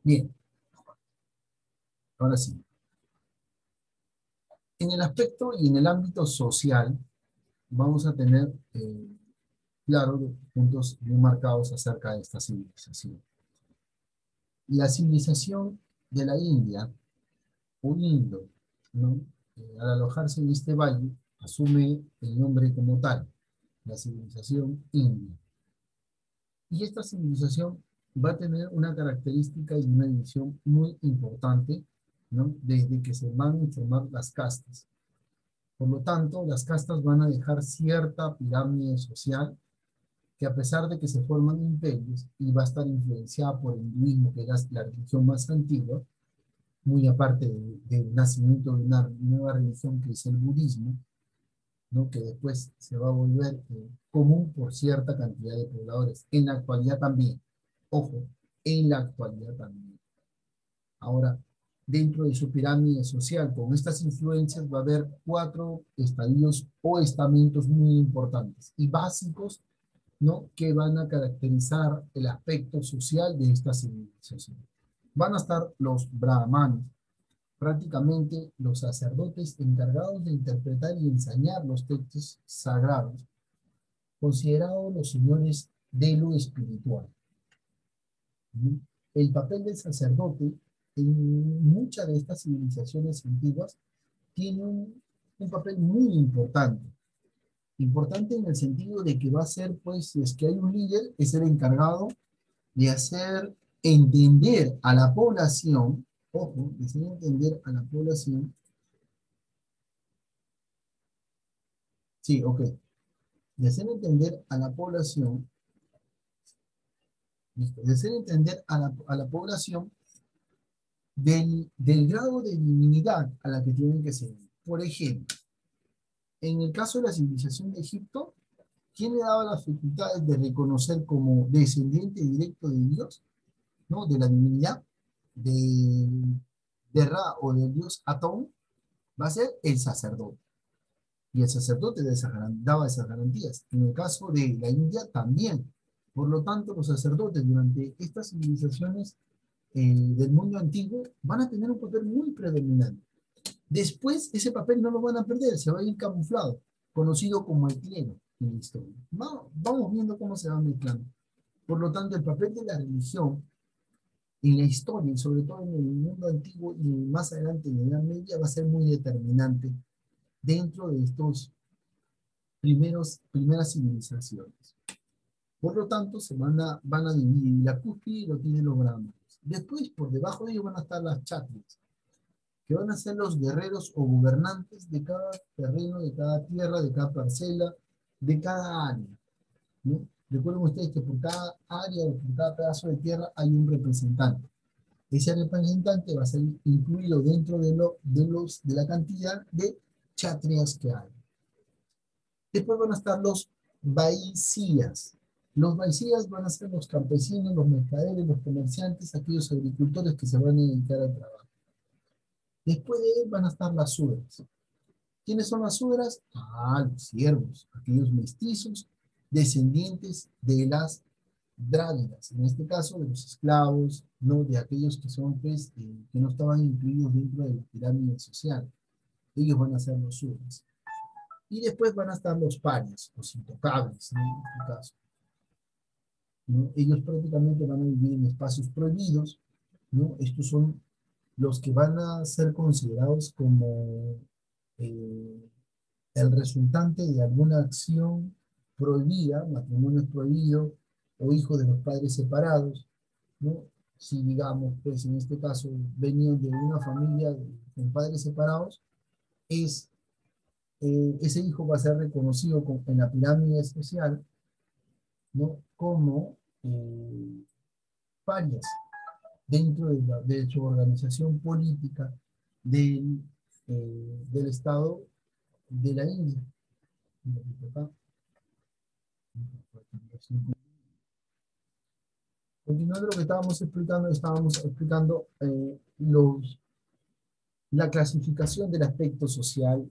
Bien, ahora sí. En el aspecto y en el ámbito social, vamos a tener, claro, puntos bien marcados acerca de esta civilización. La civilización de la India, o Indo, ¿no? Al alojarse en este valle, asume el nombre como tal, la civilización india. Y esta civilización va a tener una característica y una división muy importante, ¿no? Desde que se van a formar las castas. Por lo tanto, las castas van a dejar cierta pirámide social que, a pesar de que se forman imperios y va a estar influenciada por el hinduismo, que es la religión más antigua, muy aparte del nacimiento de una nueva religión que es el budismo, ¿no? Que después se va a volver común por cierta cantidad de pobladores. En la actualidad también. Ojo, en la actualidad también. Ahora, dentro de su pirámide social, con estas influencias va a haber 4 estadios o estamentos muy importantes y básicos, ¿no? Que van a caracterizar el aspecto social de esta civilización. Van a estar los brahmanes, prácticamente los sacerdotes encargados de interpretar y enseñar los textos sagrados, considerados los señores de lo espiritual. El papel del sacerdote en muchas de estas civilizaciones antiguas tiene un papel muy importante. Importante en el sentido de que va a ser, pues, si es que hay un líder, es el encargado de hacer entender a la población, ojo, de hacer entender a la población, sí, ok, de hacer entender a la población, ¿listo? De hacer entender a la población del grado de divinidad a la que tienen que seguir. Por ejemplo, en el caso de la civilización de Egipto, ¿quién le daba las facultades de reconocer como descendiente directo de Dios, ¿no? De la divinidad, de, de Ra o del dios Atón? Va a ser el sacerdote. Y el sacerdote daba esas garantías. En el caso de la India también. Por lo tanto, los sacerdotes durante estas civilizaciones del mundo antiguo van a tener un papel muy predominante. Después, ese papel no lo van a perder, se va a ir camuflado, conocido como el clero en la historia. Vamos viendo cómo se va mezclando. Por lo tanto, el papel de la religión en la historia, y sobre todo en el mundo antiguo y más adelante en la Edad Media, va a ser muy determinante dentro de estos primeras civilizaciones. Por lo tanto, van a dividir, la cúspide lo tienen los brahmanes. Después, por debajo de ellos van a estar las chatrias, que van a ser los guerreros o gobernantes de cada terreno, de cada tierra, de cada parcela, de cada área, ¿no? Recuerden ustedes que por cada área o por cada pedazo de tierra hay un representante. Ese representante va a ser incluido dentro de la cantidad de chatrias que hay. Después van a estar los vaisías. Los vaisías van a ser los campesinos, los mercaderes, los comerciantes, aquellos agricultores que se van a dedicar al trabajo. Después de él van a estar las sudras. ¿Quiénes son las sudras? Los siervos, aquellos mestizos, descendientes de las drávidas, en este caso de los esclavos, ¿no? De aquellos que son, pues, que no estaban incluidos dentro de la pirámide social. Ellos van a ser los sudras. Y después van a estar los parias, los intocables, ¿no? En este caso, ¿no? Ellos prácticamente van a vivir en espacios prohibidos, ¿no? Estos son los que van a ser considerados como eh, el resultante de alguna acción prohibida, matrimonio prohibido o hijo de los padres separados, ¿no? Si digamos, pues en este caso venían de una familia con padres separados, ese hijo va a ser reconocido en la pirámide social, ¿no? Como parias dentro de su organización política del Estado de la India. Continuando lo que estábamos explicando la clasificación del aspecto social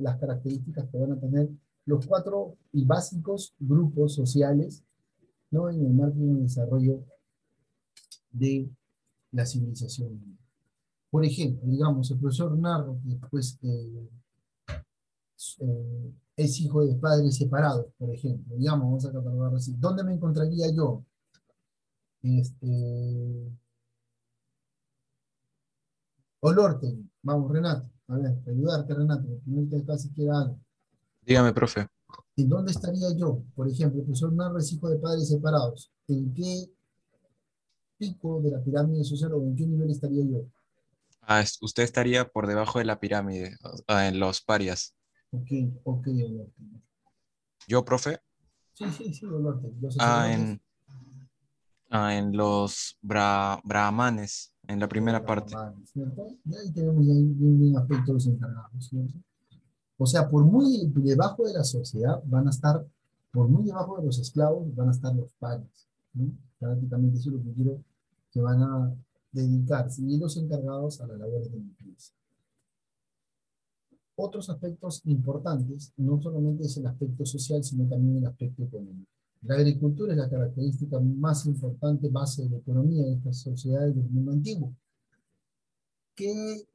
las características que van a tener los 4 y básicos grupos sociales, ¿no? En el marco del desarrollo de la civilización. Por ejemplo, digamos, el profesor Narro, que pues, es hijo de padres separados, por ejemplo, digamos, vamos a catalogarlo así. ¿Dónde me encontraría yo? Este, Olorte, vamos, Renato, a ver, ayudarte, Renato, que acá siquiera algo. Dígame, profe. ¿En dónde estaría yo? Por ejemplo, el profesor Narro es hijo de padres separados. ¿En qué pico de la pirámide social o en qué nivel estaría yo? Usted estaría por debajo de la pirámide, en los parias. Ok, ok, Olorte. Yo, profe, Sí, sí, sí, Olorte. Los ah, sacerdotes, en, en los brahmanes, en la los primera parte. brahmanes, ¿cierto? Y ahí tenemos ya bien aspectos encargados, ¿cierto? O sea, por muy debajo de la sociedad van a estar, por muy debajo de los esclavos van a estar los pares, ¿no? Prácticamente eso es lo que quiero que van a dedicarse y los encargados a la labor de limpieza. Otros aspectos importantes, no solamente es el aspecto social, sino también el aspecto económico. La agricultura es la característica más importante base de la economía de estas sociedades del mundo antiguo, que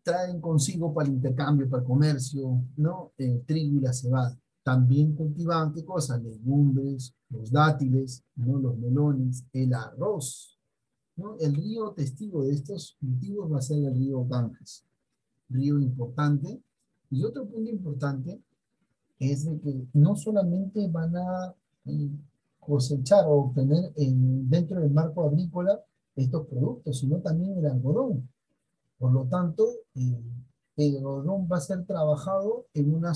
traen consigo para el intercambio, para el comercio, ¿no? El trigo y la cebada. También cultivaban, ¿qué cosa? Legumbres, los dátiles, ¿no? Los melones, el arroz, ¿no? El río testigo de estos cultivos va a ser el río Ganges, río importante. Y otro punto importante es de que no solamente van a eh, cosechar o obtener dentro del marco agrícola estos productos, sino también el algodón. Por lo tanto, el algodón va a ser trabajado en una,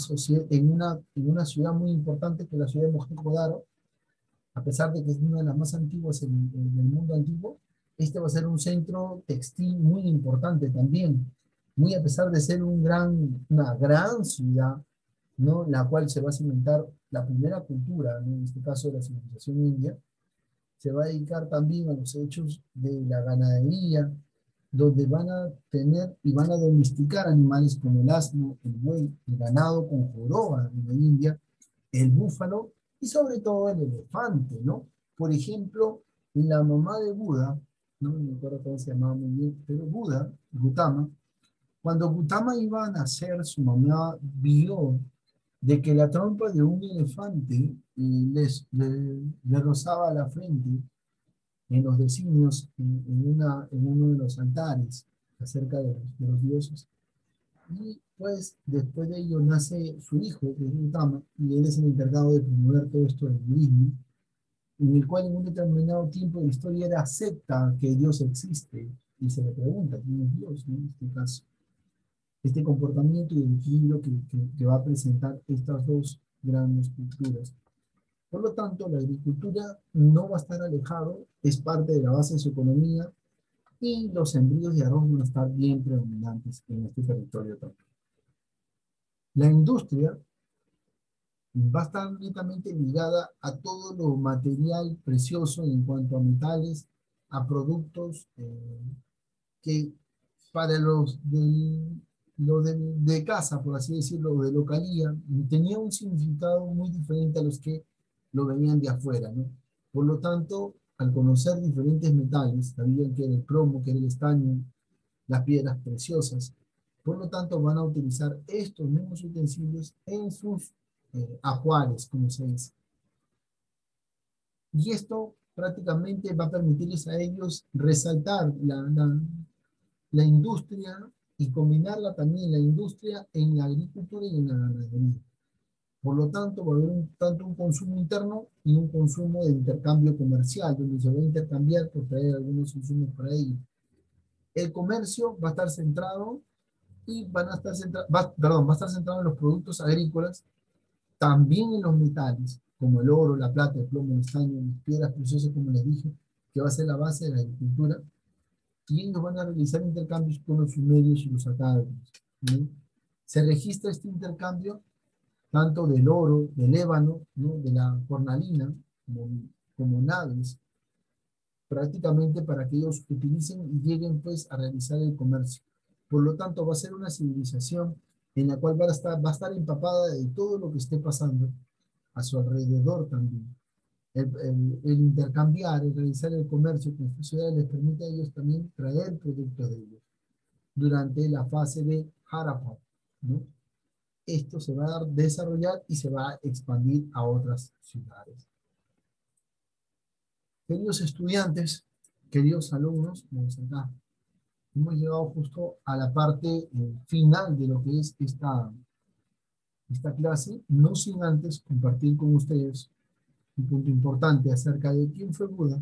en una ciudad muy importante que es la ciudad de Mohenjo-Daro, a pesar de que es una de las más antiguas del mundo antiguo. Este va a ser un centro textil muy importante también, muy a pesar de ser una gran ciudad, ¿no? La cual se va a cimentar la primera cultura, ¿no? En este caso la civilización india, se va a dedicar también a los hechos de la ganadería, donde van a tener y van a domesticar animales como el asno, el buey, el ganado con joroba en la India, el búfalo y sobre todo el elefante, ¿no? Por ejemplo, la mamá de Buda, no me acuerdo cómo se llamaba muy bien, pero Buda, Gautama, cuando Gautama iba a nacer, su mamá vio de que la trompa de un elefante le rozaba la frente en los designios, en uno de los altares acerca de los dioses. Y pues después de ello nace su hijo, que es Gautama, y él es el encargado de promover todo esto del budismo, en el cual en un determinado tiempo de la historia era acepta que Dios existe y se le pregunta quién es Dios, ¿no? En este caso. Este comportamiento y el equilibrio que va a presentar estas dos grandes culturas. Por lo tanto, la agricultura no va a estar alejado, es parte de la base de su economía y los sembríos de arroz van a estar bien predominantes en este territorio también. La industria va a estar netamente ligada a todo lo material precioso en cuanto a metales, a productos que para los de casa, por así decirlo, de localía, tenía un significado muy diferente a los que lo venían de afuera, ¿no? Por lo tanto, al conocer diferentes metales, sabían que era el plomo, que era el estaño, las piedras preciosas, por lo tanto van a utilizar estos mismos utensilios en sus ajuares, como se dice. Y esto prácticamente va a permitirles a ellos resaltar la industria y combinarla también la industria en la agricultura y en la ganadería. Por lo tanto, va a haber tanto un consumo interno y un consumo de intercambio comercial, donde se va a intercambiar por traer algunos insumos para ello. El comercio va a estar centrado y van a estar perdón, va a estar centrado en los productos agrícolas, también en los metales, como el oro, la plata, el plomo, el estaño, las piedras preciosas, como les dije, que va a ser la base de la agricultura, y ellos van a realizar intercambios con los sumerios y los acádios, ¿no? Se registra este intercambio tanto del oro, del ébano, ¿no? De la cornalina, como naves, prácticamente para que ellos utilicen y lleguen pues a realizar el comercio. Por lo tanto, va a ser una civilización en la cual va a estar empapada de todo lo que esté pasando a su alrededor también. el intercambiar, el realizar el comercio con esta ciudad les permite a ellos también traer productos de ellos durante la fase de Harappa, ¿no? Esto se va a desarrollar y se va a expandir a otras ciudades. Queridos estudiantes, queridos alumnos, vamos acá. Hemos llegado justo a la parte final de lo que es esta clase, no sin antes compartir con ustedes un punto importante acerca de quién fue Buda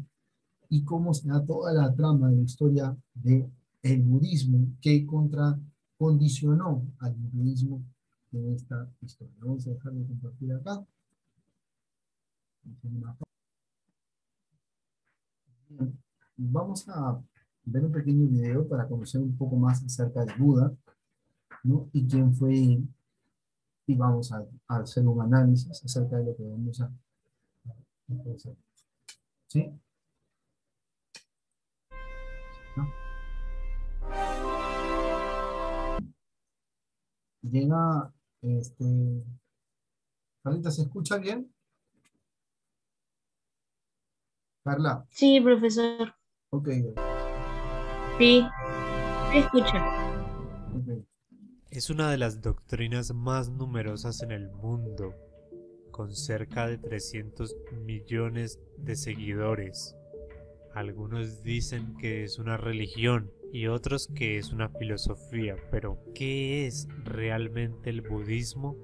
y cómo se da toda la trama de la historia del budismo que condicionó al hinduismo en esta historia. Vamos a dejar de compartir acá. Vamos a ver un pequeño video para conocer un poco más acerca de Buda, ¿no? Y quién fue, y vamos a hacer un análisis acerca de lo que vamos a hacer. ¿Sí? ¿No? Llega, Carlita, ¿se escucha bien? Carla. Sí, profesor. Ok. Sí, me escucha. Okay. Es una de las doctrinas más numerosas en el mundo, con cerca de 300 millones de seguidores. Algunos dicen que es una religión y otros que es una filosofía, pero ¿qué es realmente el budismo?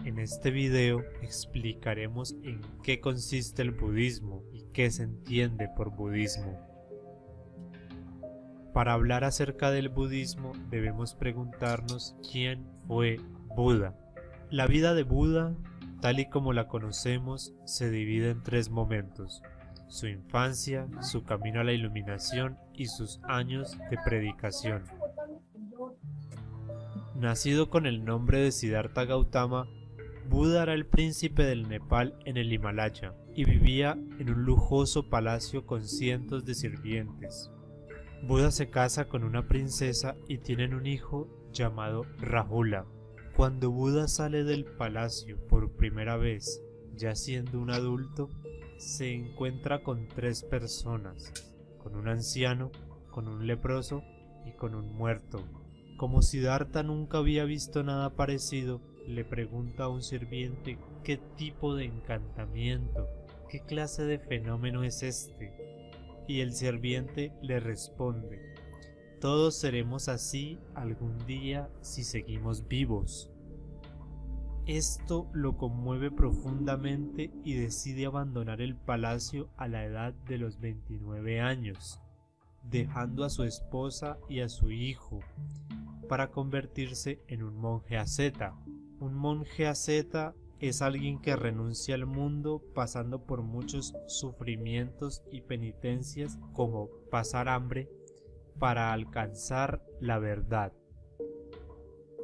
En este video explicaremos en qué consiste el budismo y qué se entiende por budismo. Para hablar acerca del budismo debemos preguntarnos quién fue Buda. La vida de Buda, tal y como la conocemos, se divide en 3 momentos: su infancia, su camino a la iluminación y sus años de predicación. Nacido con el nombre de Siddhartha Gautama, Buda era el príncipe del Nepal en el Himalaya y vivía en un lujoso palacio con cientos de sirvientes. Buda se casa con una princesa y tienen un hijo llamado Rahula. Cuando Buda sale del palacio por primera vez, ya siendo un adulto, se encuentra con 3 personas, con un anciano, con un leproso y con un muerto. Como Siddhartha nunca había visto nada parecido, le pregunta a un sirviente qué tipo de encantamiento, qué clase de fenómeno es este. Y el sirviente le responde: todos seremos así algún día si seguimos vivos. Esto lo conmueve profundamente y decide abandonar el palacio a la edad de los 29 años, dejando a su esposa y a su hijo, para convertirse en un monje asceta. Un monje asceta es alguien que renuncia al mundo pasando por muchos sufrimientos y penitencias, como pasar hambre, para alcanzar la verdad.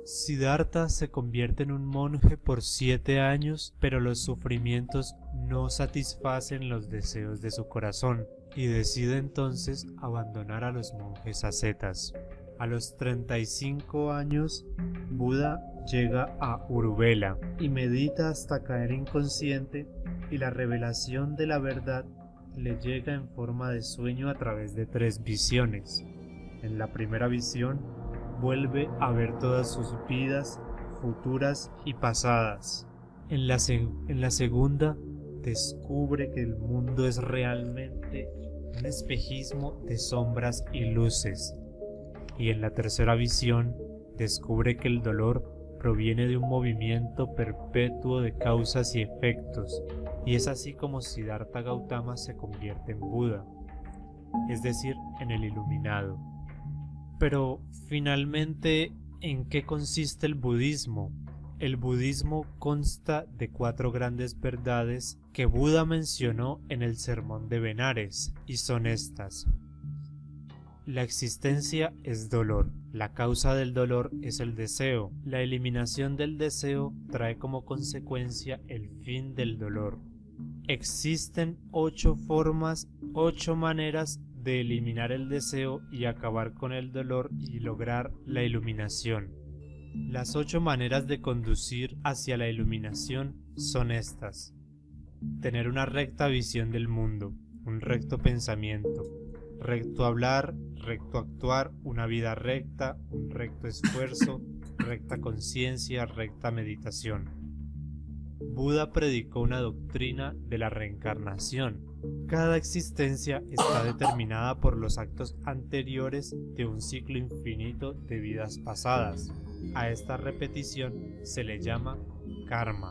Siddhartha se convierte en un monje por 7 años, pero los sufrimientos no satisfacen los deseos de su corazón y decide entonces abandonar a los monjes ascetas. A los 35 años, Buda llega a Uruvela y medita hasta caer inconsciente, y la revelación de la verdad le llega en forma de sueño a través de 3 visiones. En la primera visión, vuelve a ver todas sus vidas futuras y pasadas. En la segunda, descubre que el mundo es realmente un espejismo de sombras y luces. Y en la tercera visión, descubre que el dolor proviene de un movimiento perpetuo de causas y efectos, y es así como Siddhartha Gautama se convierte en Buda, es decir, en el iluminado. Pero, finalmente, ¿en qué consiste el budismo? El budismo consta de 4 grandes verdades que Buda mencionó en el Sermón de Benares, y son estas. La existencia es dolor. La causa del dolor es el deseo. La eliminación del deseo trae como consecuencia el fin del dolor. Existen 8 formas, 8 maneras de eliminar el deseo y acabar con el dolor y lograr la iluminación. Las 8 maneras de conducir hacia la iluminación son estas. tener una recta visión del mundo, un recto pensamiento, recto hablar, recto actuar, una vida recta, un recto esfuerzo, recta conciencia, recta meditación. Buda predicó una doctrina de la reencarnación. Cada existencia está determinada por los actos anteriores de un ciclo infinito de vidas pasadas. A esta repetición se le llama karma.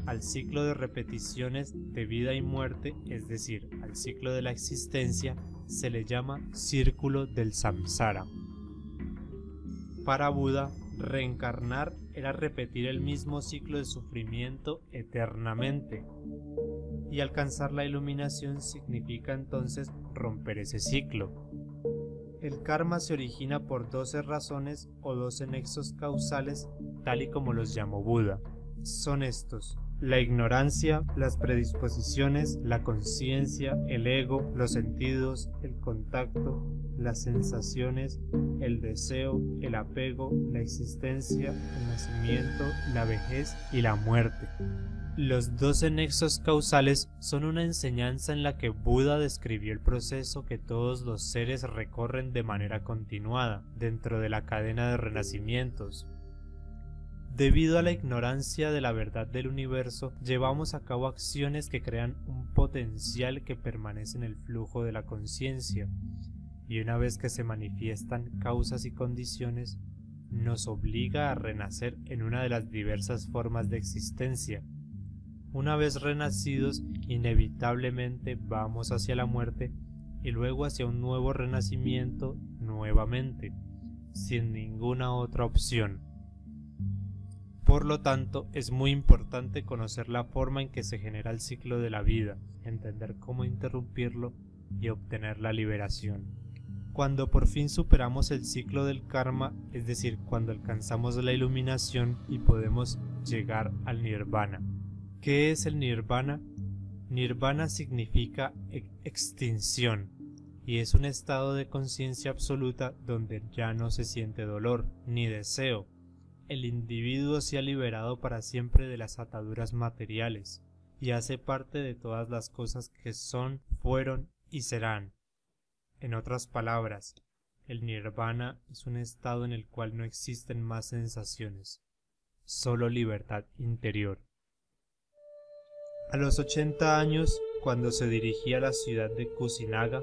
Al ciclo de repeticiones de vida y muerte, es decir, al ciclo de la existencia, se le llama círculo del samsara. Para Buda, reencarnar era repetir el mismo ciclo de sufrimiento eternamente, y alcanzar la iluminación significa entonces romper ese ciclo. El karma se origina por 12 razones o 12 nexos causales, tal y como los llamó Buda. Son estos: la ignorancia, las predisposiciones, la conciencia, el ego, los sentidos, el contacto, las sensaciones, el deseo, el apego, la existencia, el nacimiento, la vejez y la muerte. Los 12 nexos causales son una enseñanza en la que Buda describió el proceso que todos los seres recorren de manera continuada dentro de la cadena de renacimientos. Debido a la ignorancia de la verdad del universo, llevamos a cabo acciones que crean un potencial que permanece en el flujo de la conciencia, y una vez que se manifiestan causas y condiciones, nos obliga a renacer en una de las diversas formas de existencia. Una vez renacidos, inevitablemente vamos hacia la muerte y luego hacia un nuevo renacimiento nuevamente, sin ninguna otra opción. Por lo tanto, es muy importante conocer la forma en que se genera el ciclo de la vida, entender cómo interrumpirlo y obtener la liberación. Cuando por fin superamos el ciclo del karma, es decir, cuando alcanzamos la iluminación y podemos llegar al nirvana. ¿Qué es el nirvana? Nirvana significa extinción, y es un estado de conciencia absoluta donde ya no se siente dolor ni deseo. El individuo se ha liberado para siempre de las ataduras materiales y hace parte de todas las cosas que son, fueron y serán. En otras palabras, el nirvana es un estado en el cual no existen más sensaciones, solo libertad interior. A los 80 años, cuando se dirigía a la ciudad de Kusinaga,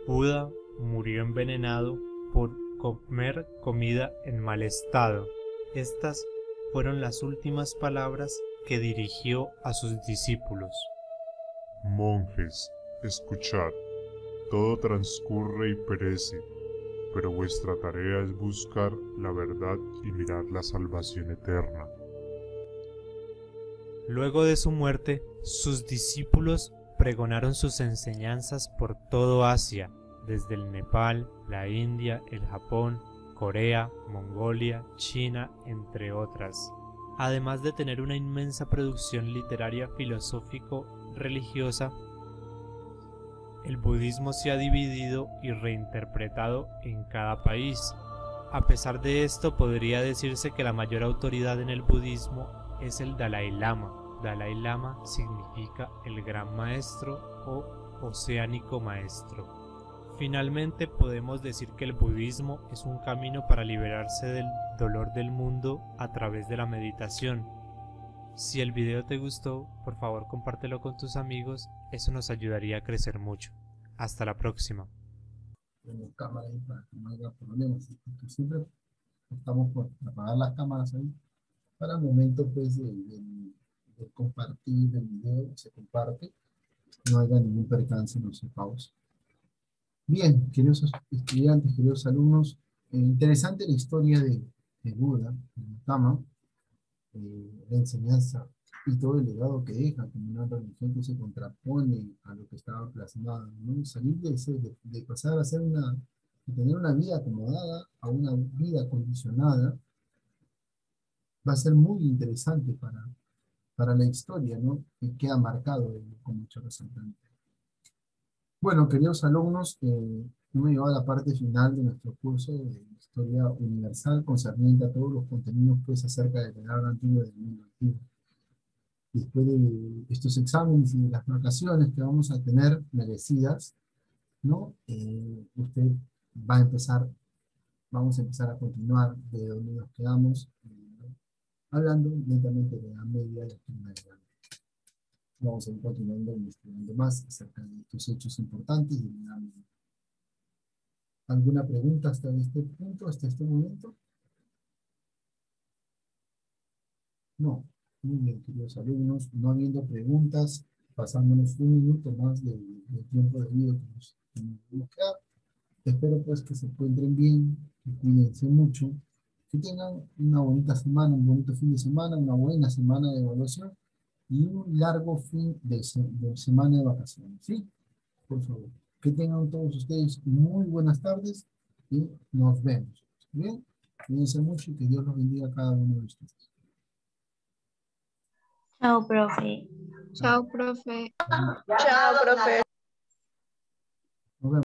Buda murió envenenado por comer comida en mal estado. Estas fueron las últimas palabras que dirigió a sus discípulos. Monjes, escuchad, todo transcurre y perece, pero vuestra tarea es buscar la verdad y mirar la salvación eterna. Luego de su muerte, sus discípulos pregonaron sus enseñanzas por todo Asia, desde el Nepal, la India, el Japón, Corea, Mongolia, China, entre otras. Además de tener una inmensa producción literaria, filosófico-religiosa, el budismo se ha dividido y reinterpretado en cada país. A pesar de esto, podría decirse que la mayor autoridad en el budismo es el Dalai Lama. Dalai Lama significa el gran maestro o oceánico maestro. Finalmente podemos decir que el budismo es un camino para liberarse del dolor del mundo a través de la meditación. Si el video te gustó, por favor compártelo con tus amigos, eso nos ayudaría a crecer mucho. Hasta la próxima. Tenemos cámara ahí para que no haya problemas. Porque siempre estamos por apagar las cámaras ahí. Para el momento pues de compartir el video, se comparte, no haya ningún percance, no se pausa. Bien, queridos estudiantes, queridos alumnos, interesante la historia de Buda, de Gautama, la enseñanza y todo el legado que deja como una religión que se contrapone a lo que estaba plasmado, ¿no? Salir de pasar a ser de tener una vida acomodada a una vida condicionada va a ser muy interesante para la historia, ¿no? Y queda marcado con mucho resaltante. Bueno, queridos alumnos, hemos llegado a la parte final de nuestro curso de Historia Universal concerniente a todos los contenidos pues acerca del legado antiguo y del mundo antiguo. después de estos exámenes y de las vacaciones que vamos a tener merecidas, ¿no? Usted va a empezar, vamos a empezar a continuar de donde nos quedamos, hablando lentamente de la media y la primaria. Vamos a ir continuando investigando más acerca de estos hechos importantes de la media. ¿Alguna pregunta hasta este punto, hasta este momento? No. Muy bien, queridos alumnos. No habiendo preguntas, pasándonos un minuto más de tiempo de vida que nos queda. Espero pues que se encuentren bien, que cuídense mucho, que tengan una bonita semana, un bonito fin de semana, una buena semana de evaluación y un largo fin de semana de vacaciones. ¿Sí? Por favor. Que tengan todos ustedes muy buenas tardes y nos vemos. Bien, cuídense mucho y que Dios los bendiga a cada uno de ustedes. Chao, profe. Chao, profe. Adiós. Chao, profe.